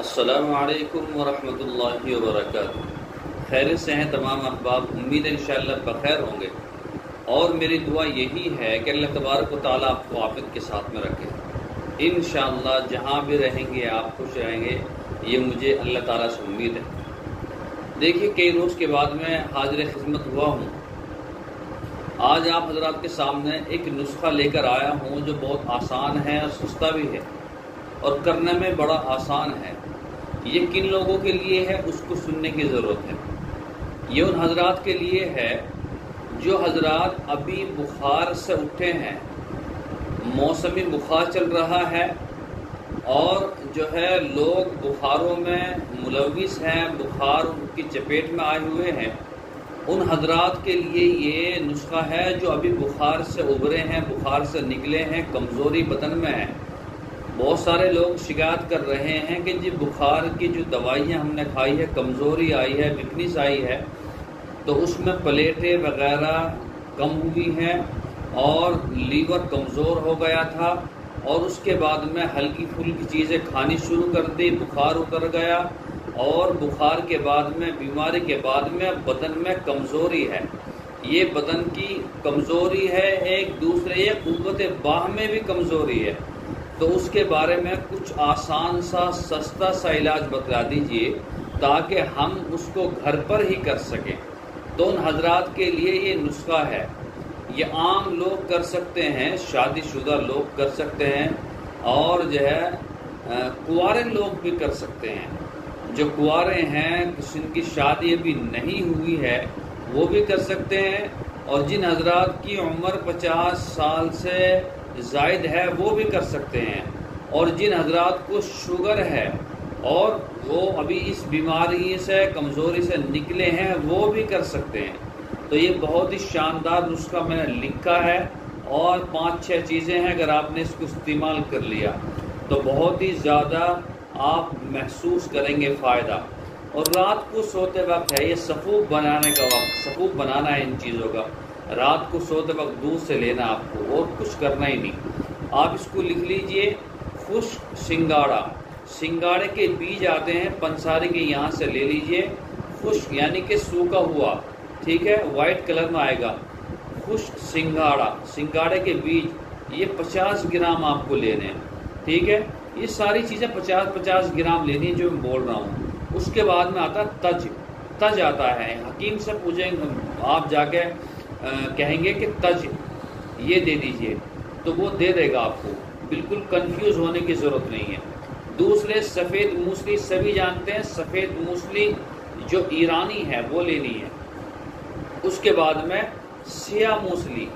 السلام علیکم ورحمۃ اللہ وبرکاتہ۔ خیریت سے ہیں تمام احباب، امید ہے انشاءاللہ بخیر ہوں گے، اور میری دعا یہی ہے کہ اللہ تبارک و تعالیٰ آپ کو عافیت کے ساتھ میں رکھے۔ انشاءاللہ جہاں بھی رہیں گے آپ خوش رہیں گے، یہ مجھے اللہ تعالیٰ سے امید ہے۔ دیکھیے کئی روز کے بعد میں حاضر خدمت ہوا ہوں۔ آج آپ حضرات کے سامنے ایک نسخہ لے کر آیا ہوں جو بہت آسان ہے اور سستا بھی ہے اور کرنے میں بڑا آسان ہے۔ یہ کن لوگوں کے لیے ہے اس کو سننے کی ضرورت ہے۔ یہ ان حضرات کے لیے ہے جو حضرات ابھی بخار سے اٹھے ہیں، موسمی بخار چل رہا ہے، اور جو ہے لوگ بخاروں میں ملوث ہیں، بخار کی چپیٹ میں آئے ہوئے ہیں۔ ان حضرات کے لیے یہ نسخہ ہے جو ابھی بخار سے ابھرے ہیں، بخار سے نکلے ہیں، کمزوری بدن میں ہے۔ بہت سارے لوگ شکایت کر رہے ہیں کہ جی بخار کی جو دوائیاں ہم نے کھائی ہے، کمزوری آئی ہے، ویکنیس آئی ہے، تو اس میں پلیٹیں وغیرہ کم ہوئی ہیں اور لیور کمزور ہو گیا تھا، اور اس کے بعد میں ہلکی پھلکی چیزیں کھانی شروع کر دی، بخار اتر گیا، اور بخار کے بعد میں بیماری کے بعد میں بدن میں کمزوری ہے۔ یہ بدن کی کمزوری ہے، ایک دوسرے قوت باہ میں بھی کمزوری ہے۔ تو اس کے بارے میں کچھ آسان سا سستا سا علاج بتلا دیجئے تاکہ ہم اس کو گھر پر ہی کر سکیں۔ تو ان حضرات کے لیے یہ نسخہ ہے۔ یہ عام لوگ کر سکتے ہیں، شادی شدہ لوگ کر سکتے ہیں، اور جو ہے کنوارے لوگ بھی کر سکتے ہیں۔ جو کنوارے ہیں، جن کی شادی ابھی نہیں ہوئی ہے، وہ بھی کر سکتے ہیں، اور جن حضرات کی عمر 50 سال سے زائد ہے وہ بھی کر سکتے ہیں، اور جن حضرات کو شوگر ہے اور وہ ابھی اس بیماری سے کمزوری سے نکلے ہیں وہ بھی کر سکتے ہیں۔ تو یہ بہت ہی شاندار نسخہ میں نے لکھا ہے، اور 5-6 چیزیں ہیں، اگر آپ نے اس کو استعمال کر لیا تو بہت ہی زیادہ آپ محسوس کریں گے فائدہ۔ اور رات کو سوتے وقت ہے، یہ صفوف بنانے کا وقت، صفوف بنانا ہے ان چیزوں کا۔ رات کو سوتے وقت دودھ سے لینا آپ کو، اور کچھ کرنا ہی نہیں۔ آپ اس کو لکھ لیجئے، خشک سنگاڑا۔ سنگاڑے کے بیج آتے ہیں پنساری کے، یہاں سے لے لیجئے۔ خشک یعنی کہ سوکھا ہوا، ٹھیک ہے، وائٹ کلر میں آئے گا۔ خشک سنگاڑا، سنگاڑے کے بیج، یہ 50 گرام آپ کو لینے ہیں، ٹھیک ہے۔ یہ ساری چیزیں 50-50 گرام لینی ہیں جو میں بول رہا ہوں۔ اس کے بعد میں آتا تج، تج آتا ہے۔ حکیم سے پوچھیں، آپ جا کے کہیں گے کہ تج یہ دے دیجئے، تو وہ دے دے گا آپ کو، بالکل کنفیوز ہونے کی ضرورت نہیں ہے۔ دوسرے سفید موسلی، سبھی جانتے ہیں سفید موسلی جو ایرانی ہے وہ لینی ہے۔ اس کے بعد میں سیاہ موسلی،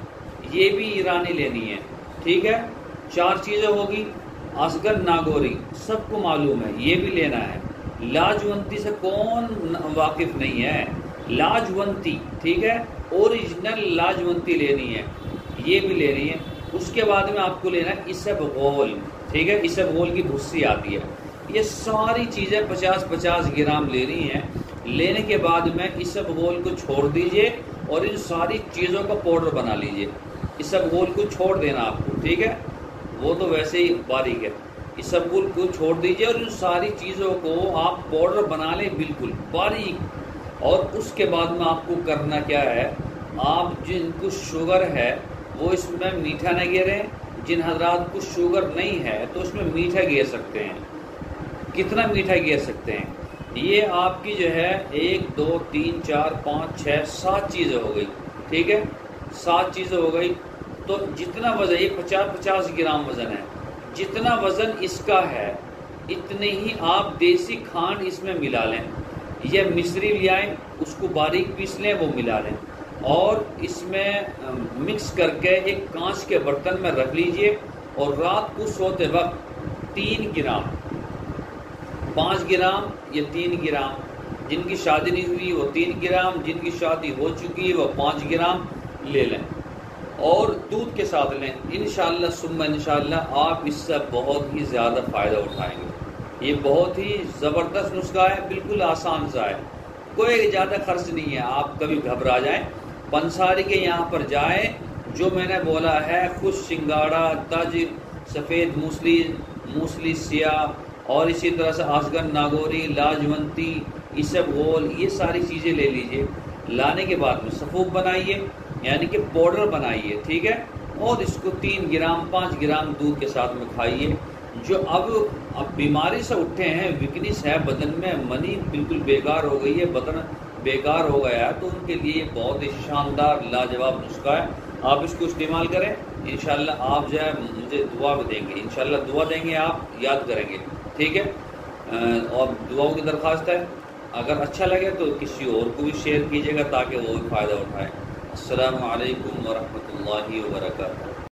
یہ بھی ایرانی لینی ہے، ٹھیک ہے۔ 4 چیزیں ہوگی۔ اصغر ناگوری سب کو معلوم ہے، یہ بھی لینا ہے۔ لاجونتی سے کون واقف نہیں ہے؟ لاجونتی، ٹھیک ہے، اوریجنل لاجونتی لینی ہے، یہ بھی لینی ہے۔ اس کے بعد میں آپ کو لینا ہے اسبغول، ٹھیک ہے، اسبغول کی بھسی آتی ہے۔ یہ ساری چیزیں 50-50 گرام لینی ہیں۔ لینے کے بعد میں اسبغول کو چھوڑ دیجئے اور ان ساری چیزوں کا پاؤڈر بنا لیجئے۔ اسبغول کو چھوڑ دینا آپ کو، ٹھیک ہے، وہ تو ویسے ہی باریک ہے۔ اسبغول کو چھوڑ دیجئے اور ان ساری چیزوں کو آپ پاؤڈر بنا لیں بالکل باریک۔ اور اس کے بعد میں آپ کو کرنا کیا ہے، آپ جن کو شوگر ہے وہ اس میں میٹھا نہ گیریں، جن حضرات کو شوگر نہیں ہے تو اس میں میٹھا گیر سکتے ہیں۔ کتنا میٹھا گیر سکتے ہیں؟ یہ آپ کی جو ہے 1 2 3 4 5 6 7 چیزیں ہو گئی، ٹھیک ہے، 7 چیزیں ہو گئی۔ تو جتنا وزن، یہ 50-50 گرام وزن ہے، جتنا وزن اس کا ہے اتنے ہی آپ دیسی کھانڈ اس میں ملا لیں، یا مصری لے آئیں، اس کو باریک پیس لیں، وہ ملا لیں، اور اس میں مکس کر کے ایک کانچ کے برتن میں رکھ لیجئے، اور رات کو سوتے وقت 3 گرام، 5 گرام یا 3 گرام، جن کی شادی نہیں ہوئی وہ 3 گرام، جن کی شادی ہو چکی ہے وہ 5 گرام لے لیں، اور دودھ کے ساتھ لیں۔ انشاءاللہ ثم انشاءاللہ آپ اس سے بہت ہی زیادہ فائدہ اٹھائیں گے۔ یہ بہت ہی زبردست نسخہ ہے، بالکل آسان سا ہے، کوئی زیادہ خرچ نہیں ہے۔ آپ کبھی گھبرا جائیں، پنساری کے یہاں پر جائیں، جو میں نے بولا ہے، خشک سنگاڑا، تج، سفید موسلی، موسلی سیاہ، اور اسی طرح سے آسگن ناگوری، لاجونتی، اسبغول، یہ ساری چیزیں لے لیجئے۔ لانے کے بعد میں سفوف بنائیے، یعنی کہ پاؤڈر بنائیے، ٹھیک ہے، اور اس کو 3 گرام 5 گرام دودھ کے ساتھ میں کھائیے۔ جو اب بیماری سے اٹھے ہیں، ویکنیس ہے بدن میں، منی بالکل بیکار ہو گئی ہے، بدن بیکار ہو گیا ہے، تو ان کے لیے یہ بہت ہی شاندار لاجواب نسخہ ہے۔ آپ اس کو استعمال کریں، انشاءاللہ آپ جو ہے مجھے دعا بھی دیں گے، انشاءاللہ دعا دیں گے، آپ یاد کریں گے، ٹھیک ہے۔ اور دعاؤں کی درخواست ہے، اگر اچھا لگے تو کسی اور کو بھی شیئر کیجیے گا تاکہ وہ بھی فائدہ اٹھائے۔ السلام علیکم ورحمۃ اللہ وبرکاتہ۔